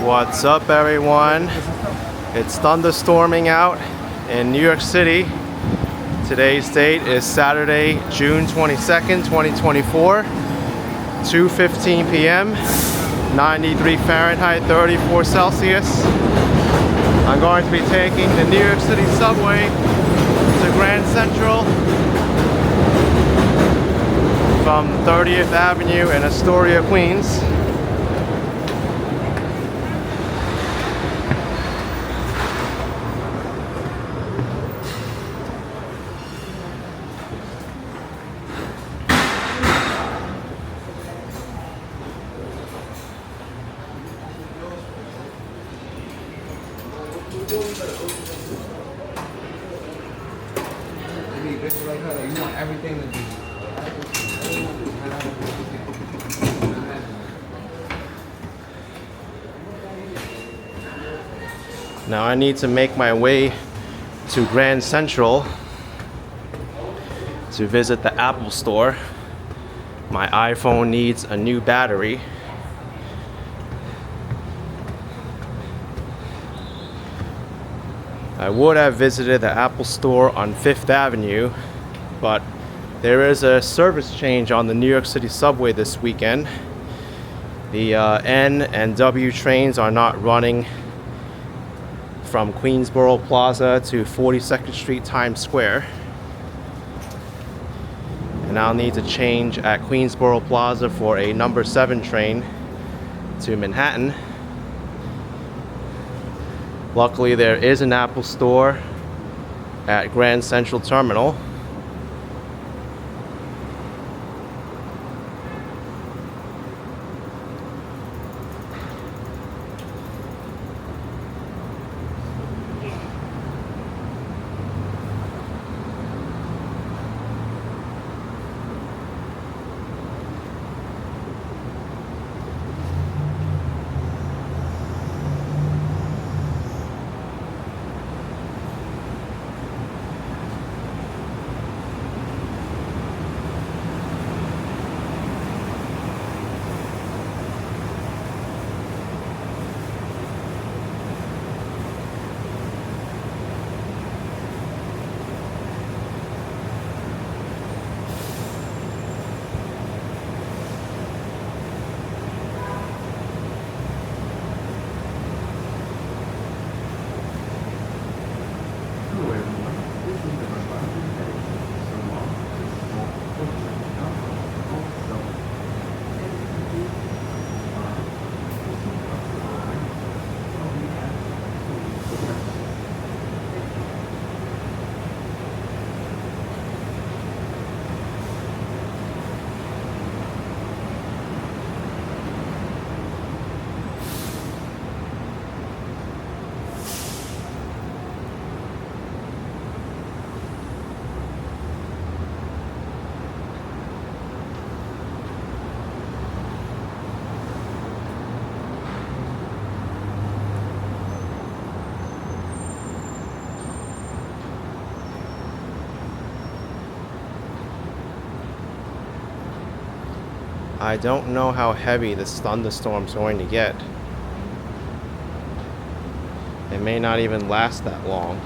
What's up, everyone? It's thunderstorming out in New York City. Today's date is Saturday, June 22nd, 2024, 2:15 p.m., 93 Fahrenheit, 34 Celsius. I'm going to be taking the New York City subway to Grand Central from 30th Avenue in Astoria, Queens. You want everything to be. Now I need to make my way to Grand Central to visit the Apple store. My iPhone needs a new battery. I would have visited the Apple store on 5th Avenue, but there is a service change on the New York City subway this weekend. The N and W trains are not running from Queensboro Plaza to 42nd Street Times Square. And I'll need to change at Queensboro Plaza for a number 7 train to Manhattan. Luckily, there is an Apple store at Grand Central Terminal. I don't know how heavy this thunderstorm's going to get. It may not even last that long.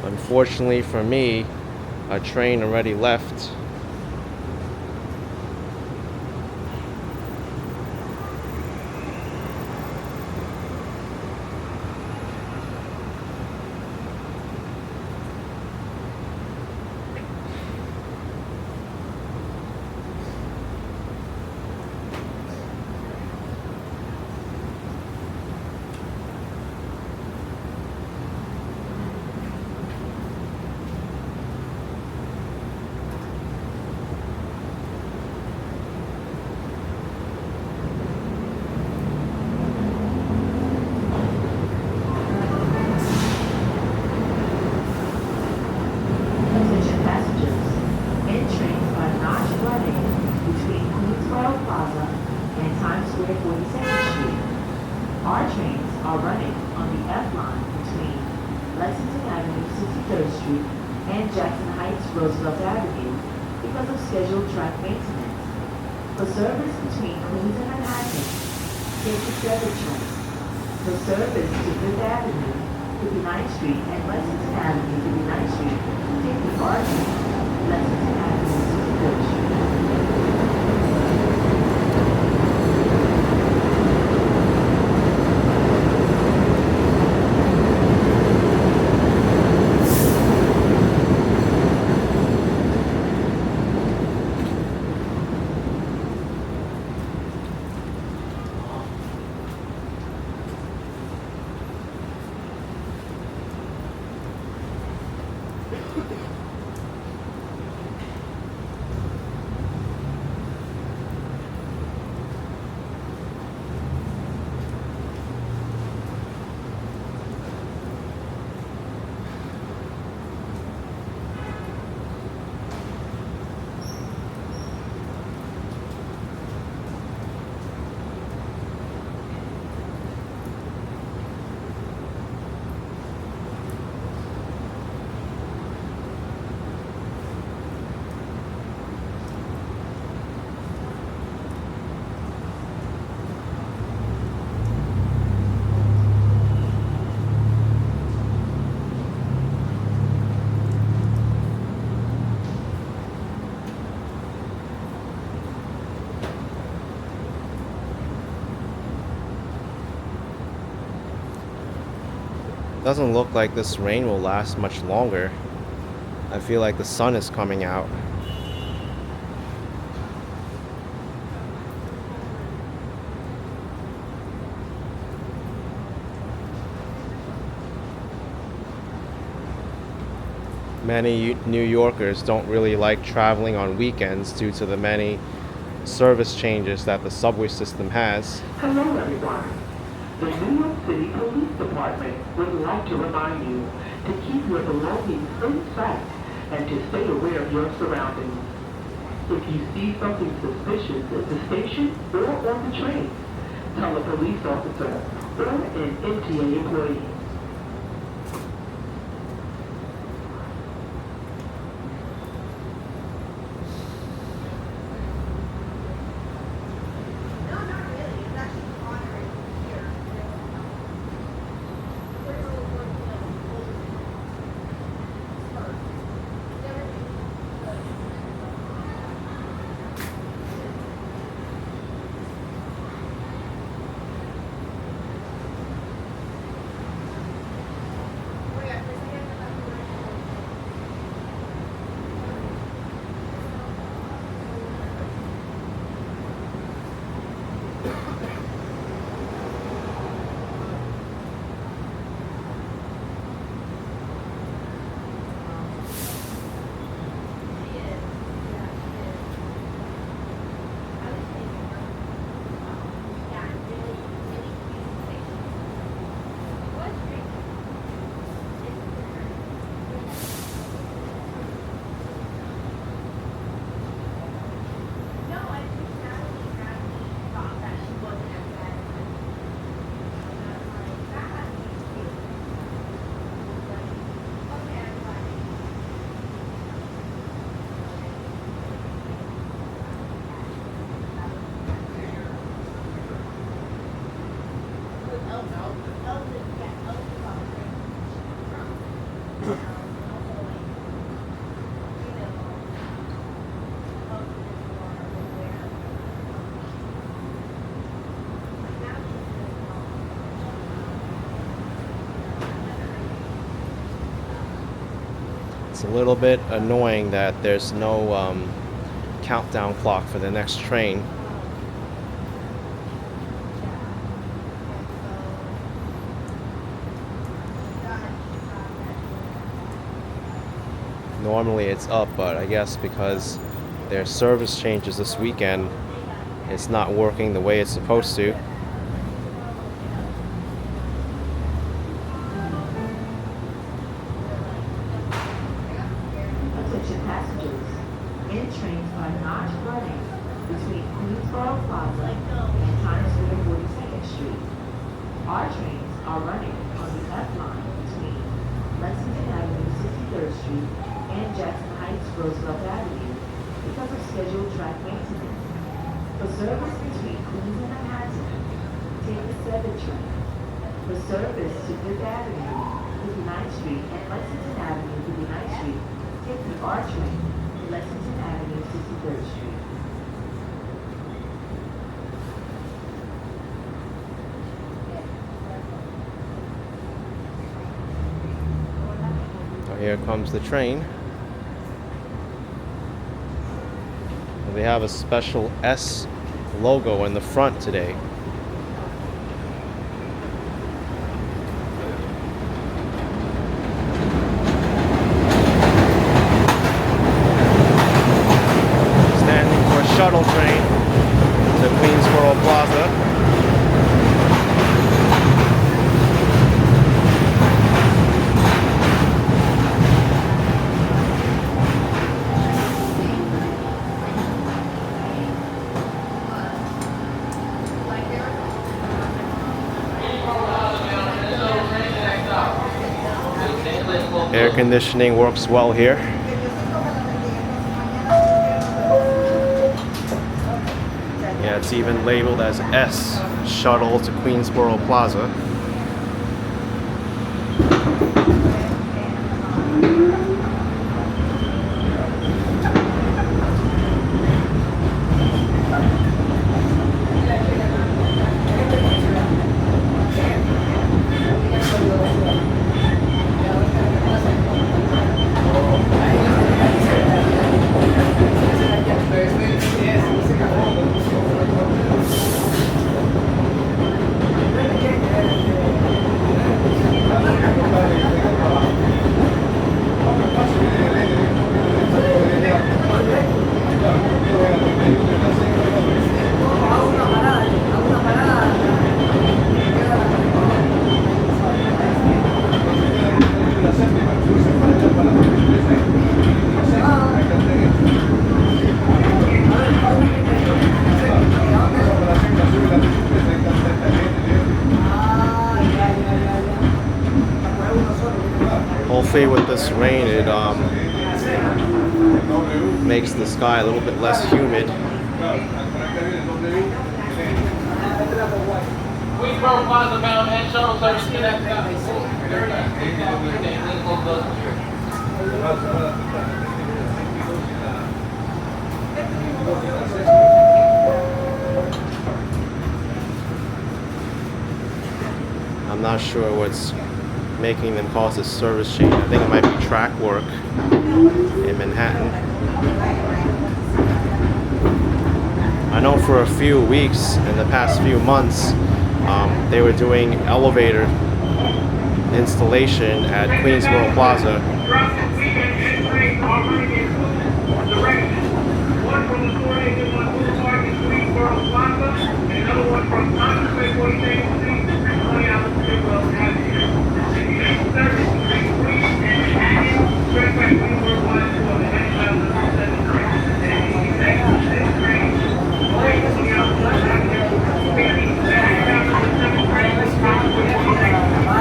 Unfortunately for me, a train already left. Plaza and Times Square 42nd Street. Our trains are running on the F line between Lexington Avenue, 63rd Street, and Jackson Heights, Roosevelt Avenue because of scheduled track maintenance. For service between Queens and Manhattan, take the 7 train. For service to Fifth Avenue, 59th Street, and Lexington Avenue, 59th Street, take the R train, Lexington Avenue, 63rd Street. Doesn't look like this rain will last much longer. I feel like the sun is coming out. Many New Yorkers don't really like traveling on weekends due to the many service changes that the subway system has. Hello, everyone. The New York City Police Department would like to remind you to keep your belongings in sight and to stay aware of your surroundings. If you see something suspicious at the station or on the train, tell a police officer or an MTA employee. It's a little bit annoying that there's no countdown clock for the next train. Normally it's up, but I guess because there's service changes this weekend, it's not working the way it's supposed to. Attention passengers, N trains are not running between Queensboro Plaza and Times Square 42nd Street. Street and Jackson Heights Roosevelt Avenue because of scheduled track maintenance. For service between Queens and Manhattan, take the 7 train. For service to Fifth Avenue, 59th Street, and Lexington Avenue, 59th Street, take the R train to Lexington Avenue, 63rd Street. So here comes the train. They have a special S logo in the front today. Standing for a shuttle train to Queensboro Plaza. Air conditioning works well here. Yeah, it's even labeled as S shuttle to Queensboro Plaza. Hopefully with this rain it makes the sky a little bit less humid. Queensboro Plaza bound and shuttle service connects up. I'm not sure what's making them cause this service change. I think it might be track work in Manhattan. I know for a few weeks in the past few months they were doing elevator installation at Queensboro Plaza. One from Astoria to one Boulevard in Queensboro Plaza, and another one from Times Square 42nd Street to 20 out of Roosevelt Avenue. Service between Queens and Manhattan, straight by Queensboro Plaza to the next level of 7th Street. And this train, going out to Left Avenue, 57th Street, Times Square 42nd.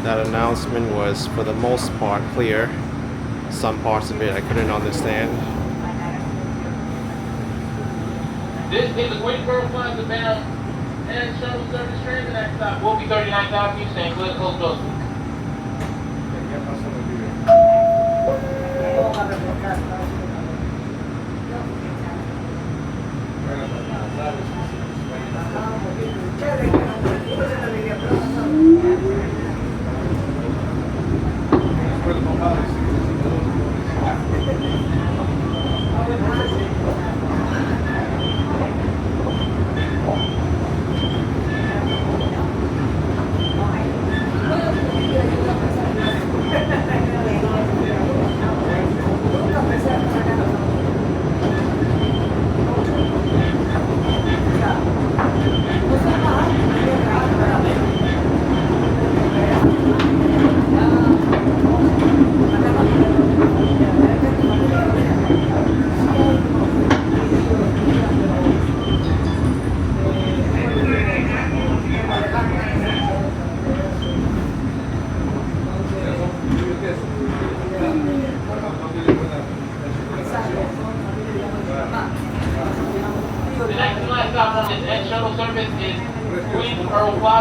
That announcement was for the most part clear. Some parts of it I couldn't understand. This is the Queensboro Plaza bound and shuttle service train. The next stop will be 39th Avenue, St. Louis, Coast Coast.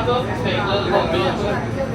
Plaza, St. Elizabeth.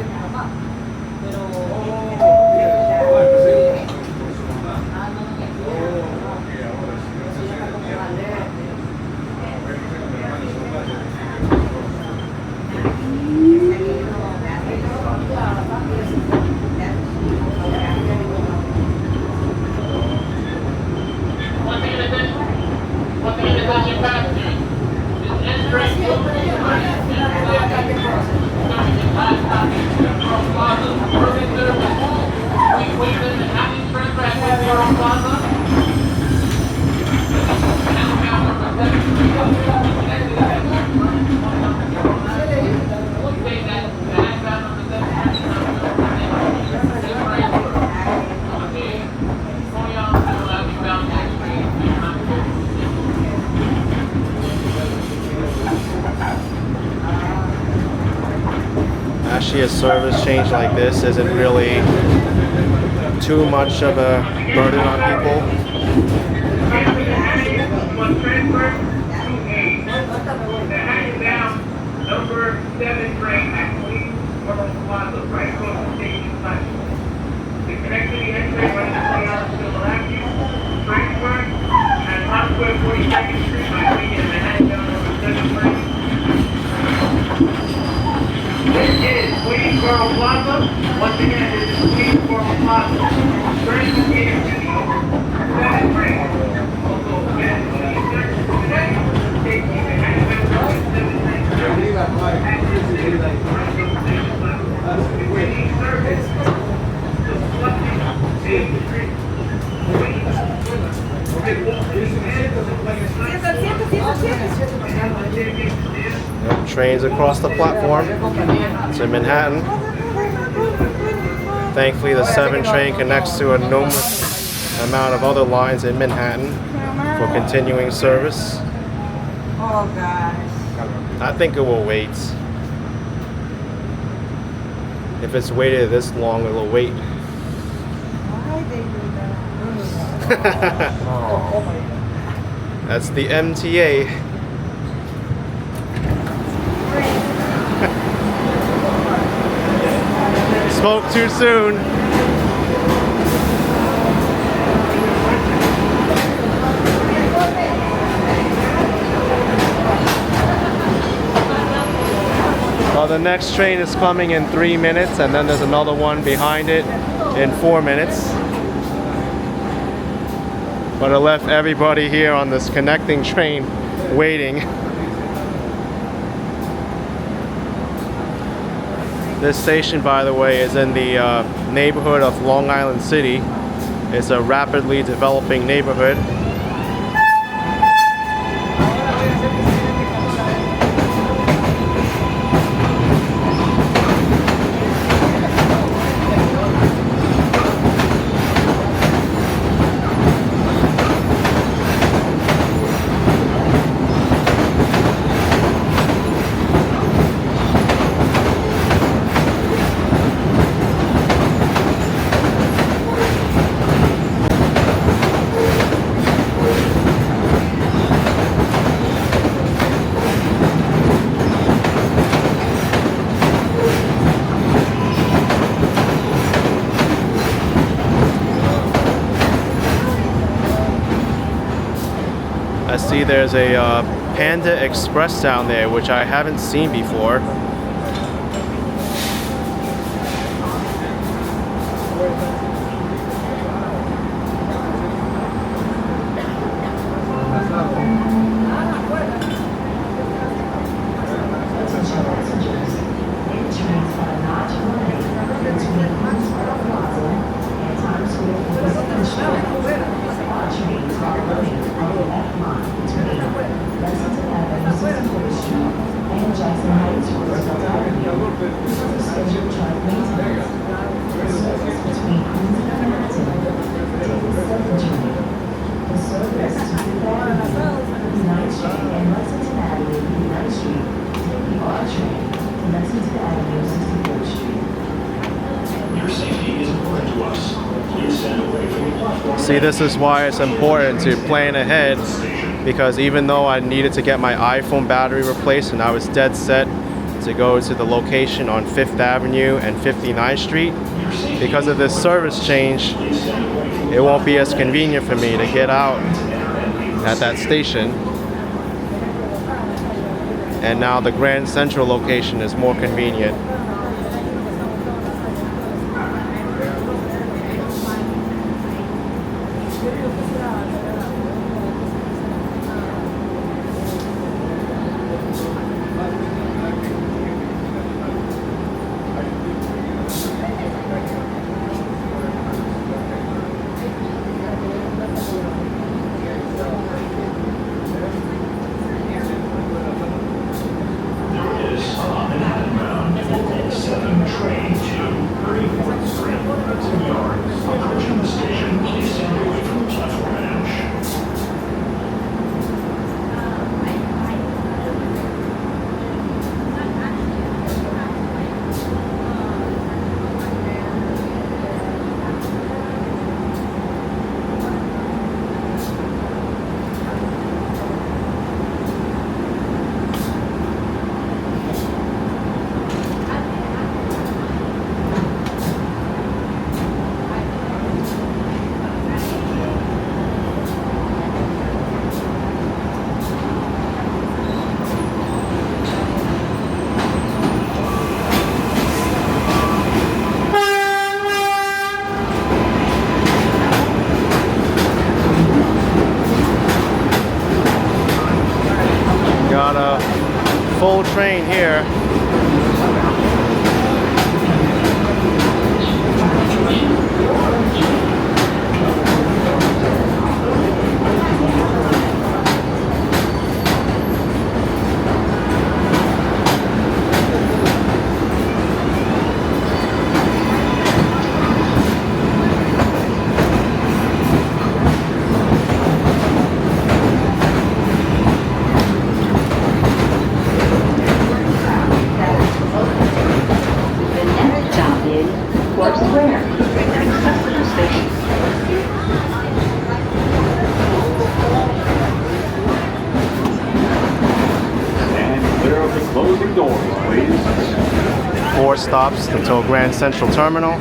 Actually, a service change like this isn't really too much of a burden on people. Number 7 train at Queensboro Plaza, right across the station platform. The connectivity entry running 20 hours to Civil Avenue, transfer, and Times Square 42nd Street, by taking the Manhattan down number 7 train. This is Queensboro Plaza. Once again, this is Queensboro Plaza. Train located to the 7 train. Also, again, today, taking the Manhattan down number 7 train. Yep, trains across the platform to Manhattan. Thankfully, the 7 train connects to a numerous amount of other lines in Manhattan for continuing service. Oh gosh. I think it will wait. If it's waited this long, it will wait. Why they do that? That's the MTA. Spoke too soon. Well, the next train is coming in 3 minutes, and then there's another one behind it in 4 minutes. But I left everybody here on this connecting train waiting. This station, by the way, is in the neighborhood of Long Island City. It's a rapidly developing neighborhood. I see there's a Panda Express down there, which I haven't seen before. See, this is why it's important to plan ahead, because even though I needed to get my iPhone battery replaced and I was dead set to go to the location on 5th Avenue and 59th Street. Because of this service change, it won't be as convenient for me to get out at that station. And now the Grand Central location is more convenient. Got a full train here. Closing doors, please. 4 stops until Grand Central Terminal.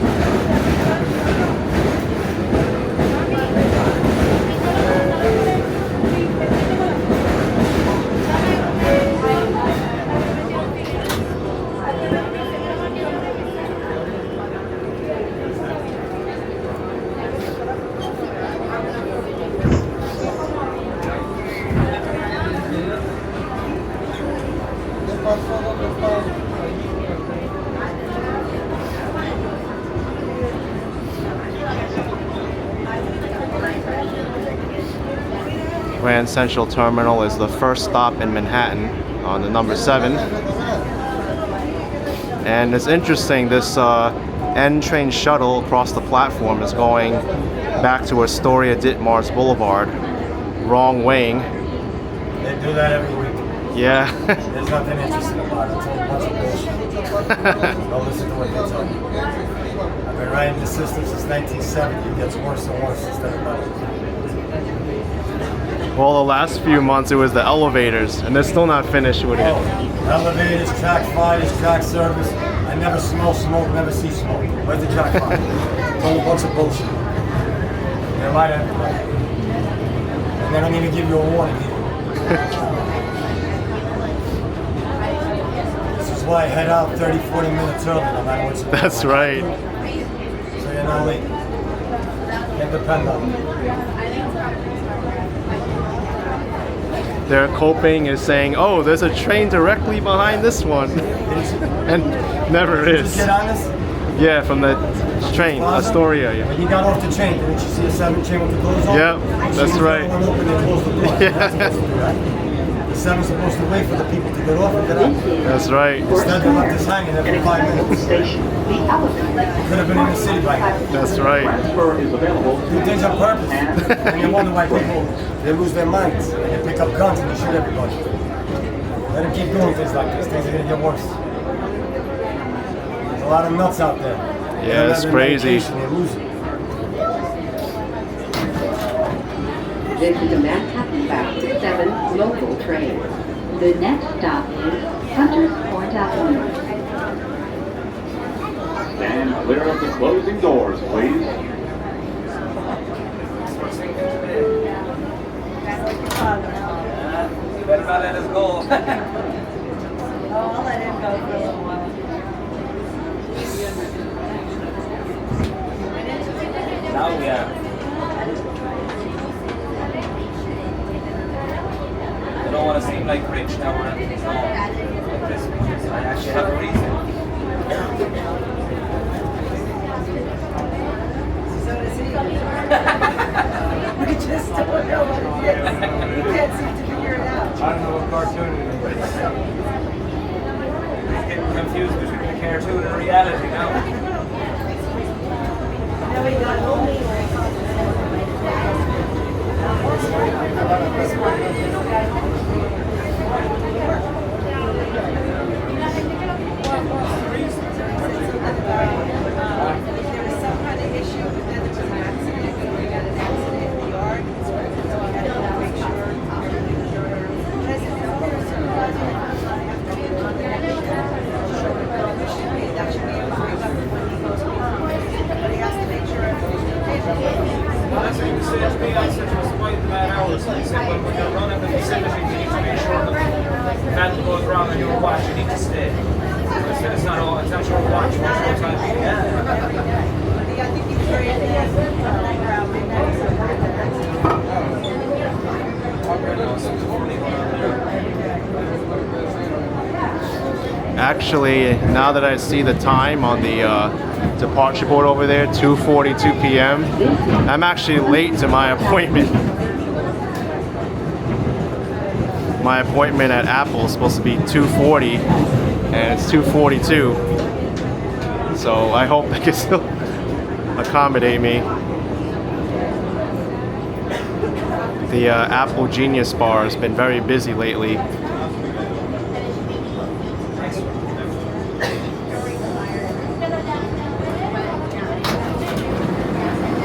Grand Central Terminal is the first stop in Manhattan on the number 7. And it's interesting, this N train shuttle across the platform is going back to Astoria Ditmars Boulevard. Wrong wing. They do that every week. Yeah. There's nothing interesting about it. It's all a bunch of bullshit. Don't listen to what they tell you. I've been writing the system since 1970. It gets worse and worse instead of better. Well, the last few months it was the elevators, and they're still not finished with it. Elevators, track fires, track service. I never smell smoke, never see smoke. Where's the track fire? It's all a bunch of bullshit. They lie to everybody. And they don't even give you a warning either. This is why I head out 30, 40 minutes early, no matter what's going on. That's right. So you're not late. Can't depend on it. Their coping is saying, oh, there's a train directly behind this one. And never Did you is. get on this? Yeah, from the train, Astoria. Yeah. When you got off the train, didn't you see a 7 train with the doors open? Yep, that's right. When open, they close the door. Yeah. The 7's supposed to wait for the people to get off and get out. That's right. Instead, they left us hanging every 5 minutes. Could have been in the city by now. That's right. Transfer is available. Do things on purpose. And you wonder why people, they lose their minds. They pick up guns and they shoot everybody. Let them keep doing things like this. Things are going to get worse. There's a lot of nuts out there. Yeah, it's crazy. They lose it. This is a Manhattan bound 7 local train. The next stop is Hunters Point platform. Stand clear of the closing doors, please. You better not let us go. Oh, I'll let him go for a little while. Now we are. I don't want to seem like rich now or anything. No. Like this, because I actually have a reason. So does he. We just don't know what it is. We can't seem to figure it out. I don't know what cartoon it is. He's getting confused between the cartoon and reality now. Now we got only. If there was some kind of issue, but then there was an accident, and we got an accident in the yard, so we had to make sure everything was in order. And I said, "Oh, there's some project after we had done that, we should be, that should be approved when he goes before. But he has to make sure everything's okay. Well, that's what you said to me. I said, what's the point of bad hours? He said, well, when you're running the facility, you need to make sure that if anything goes wrong on your watch, you need to stay. I said, it's not your watch, what's your time? I think he's very Actually, now that I see the time on the departure board over there, 2:42 p.m., I'm actually late to my appointment. My appointment at Apple is supposed to be 2:40, and it's 2:42. So I hope they can still accommodate me. The Apple Genius Bar has been very busy lately.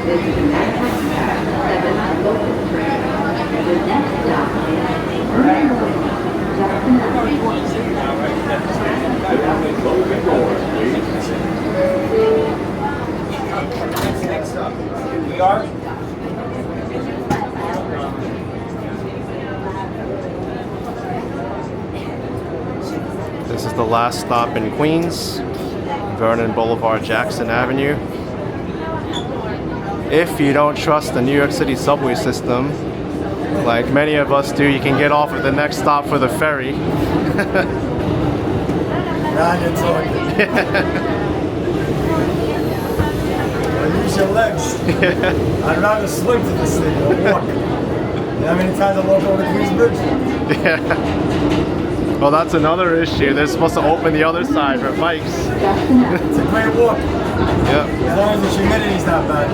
This is an ActionKid 7 local train. The next stop is Jackson Closing doors, please. Next up, we are. This is the last stop in Queens, Vernon Boulevard, Jackson Avenue. If you don't trust the New York City subway system, like many of us do, you can get off at the next stop for the ferry. Now you're talking. Use your legs. I'd rather swim to this thing or walk. You know how many times I walk over the Queensbridge? Yeah. Well, that's another issue. They're supposed to open the other side for bikes. It's a great walk. Yep. As long as the humidity's not bad.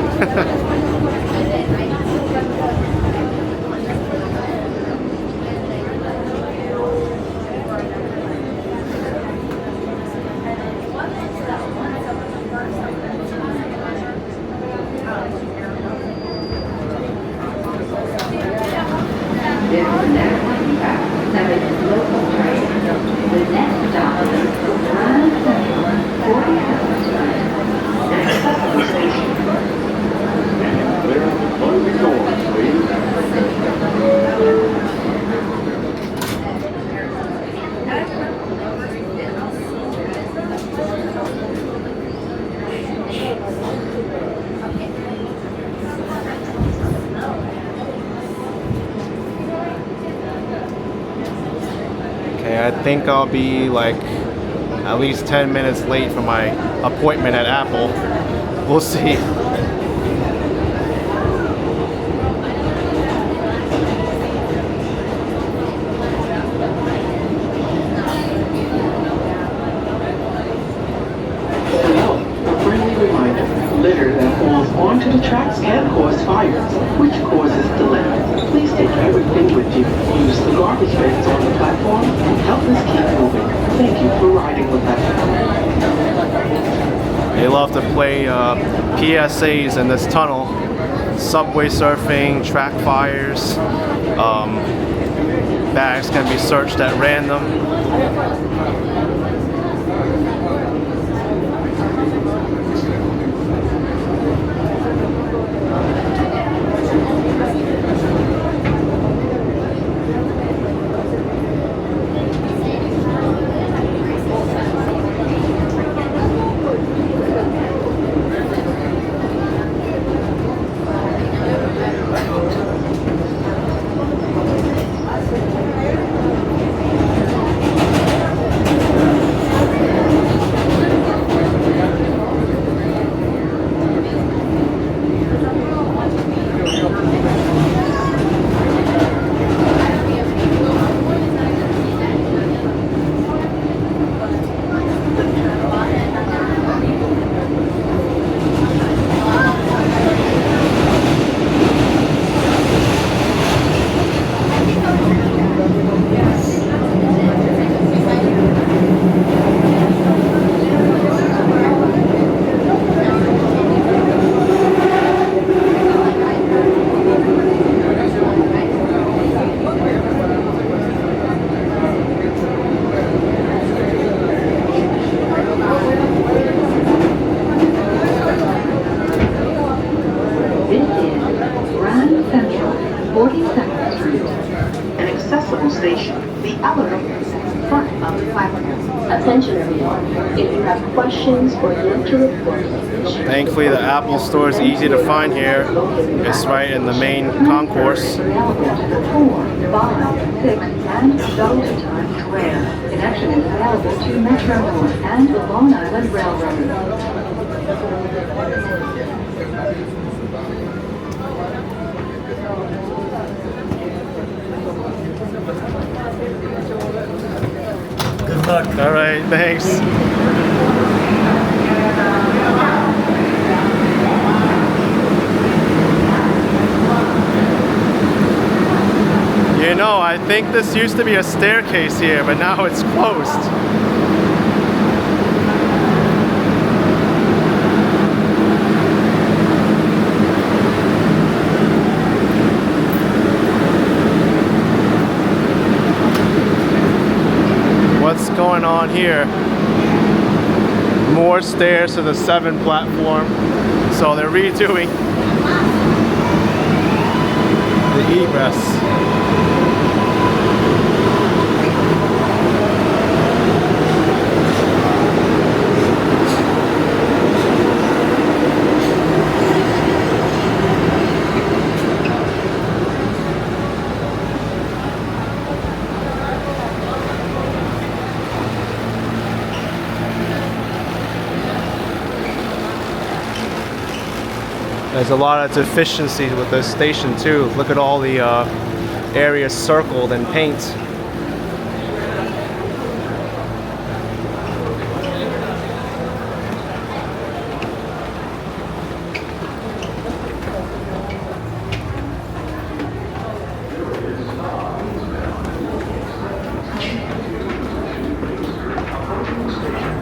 This is an ActionKid 7 local train. The next stop is Grand Central 47th Street. Next subway station. Stand clear of the closing doors, please. Okay, I think I'll be like at least 10 minutes late for my appointment at Apple. We'll see. Hello, a friendly reminder. Litter that falls onto the tracks can cause fires, which causes delay. Please take everything with you. Use the garbage bins on the platform and help us keep moving. Thank you for riding with us. They love to play PSAs in this tunnel. Subway surfing, track fires, bags can be searched at random. 42nd Street. An accessible station, the elevator is at the front of the platform. Attention everyone, if you have questions or you'd like to report, Thankfully, the Apple Store is easy to find here. It's right in the main concourse. Available to the 4, 5, 6, and shuttle to Times Square. Connection is available to Metro North and the Long Island Railroad. Good luck. All right, thanks. You know, I think this used to be a staircase here, but now it's closed. What's going on here? More stairs to the 7 platform. So they're redoing the egress. There's a lot of deficiencies with this station too. Look at all the areas circled in paint.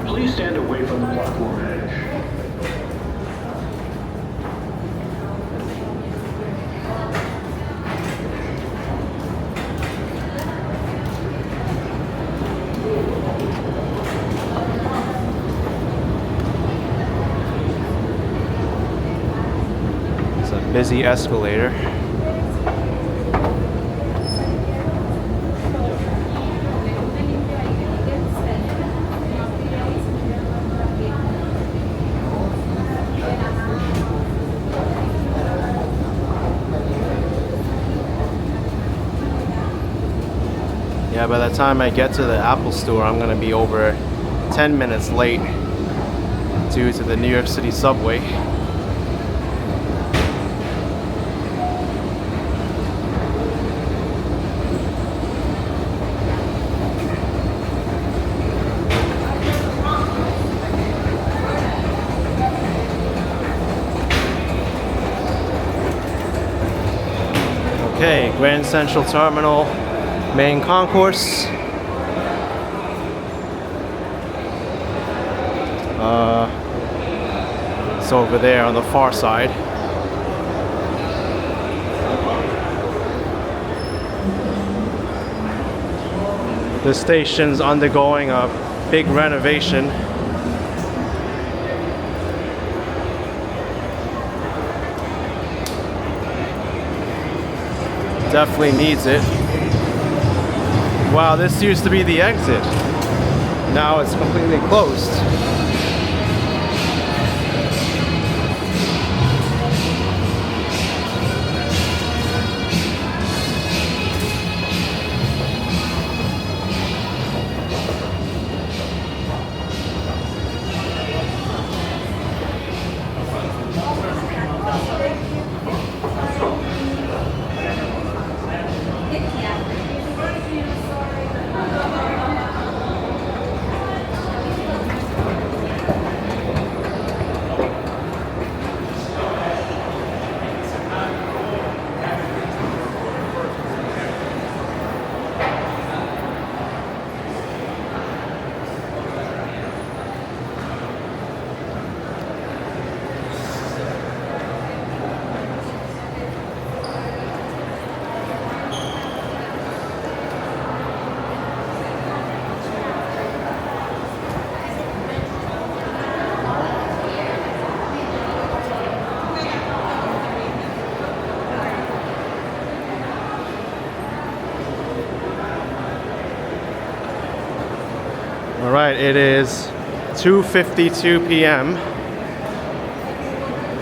Please stand away from the platform edge. It's a busy escalator. Yeah, by the time I get to the Apple Store, I'm gonna be over 10 minutes late due to the New York City subway. Okay, Grand Central Terminal, main concourse. It's over there on the far side. The station's undergoing a big renovation. Definitely needs it. Wow, this used to be the exit. Now it's completely closed. right, it is 2:52 p.m.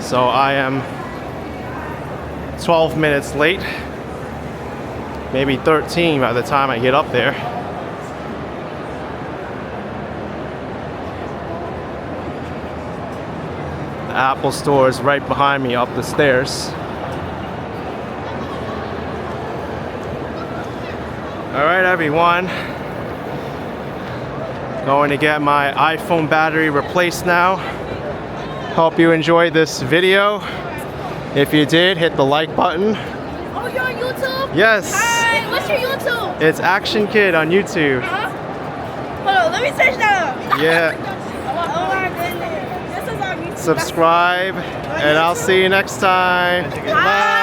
So I am 12 minutes late, maybe 13 by the time I get up there. The Apple store is right behind me up the stairs. All right, everyone. Going to get my iPhone battery replaced now. Hope you enjoyed this video. If you did, hit the like button. Oh, you're on YouTube? Yes. Hi, what's your YouTube? It's ActionKid on YouTube. Hold on, let me search that up. Yeah. Oh my goodness. This is on YouTube. Subscribe, and I'll see you next time. Bye.